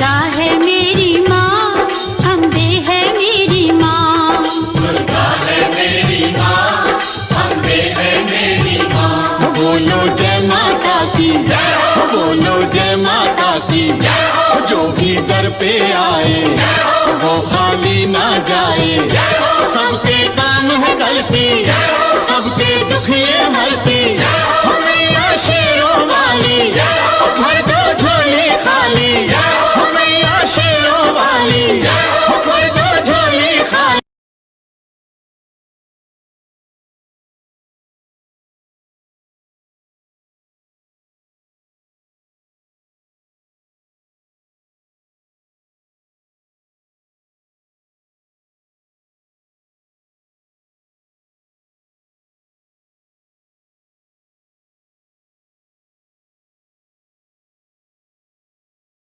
दुर्गा है मेरी माँ, अम्बे है मेरी माँ। दुर्गा है मेरी माँ, अम्बे है मेरी माँ। बोलो जय माता की जय हो, बोलो जय माता की जय हो, जो भी दर पे आए जय हो, वो खाली ना जाए। जय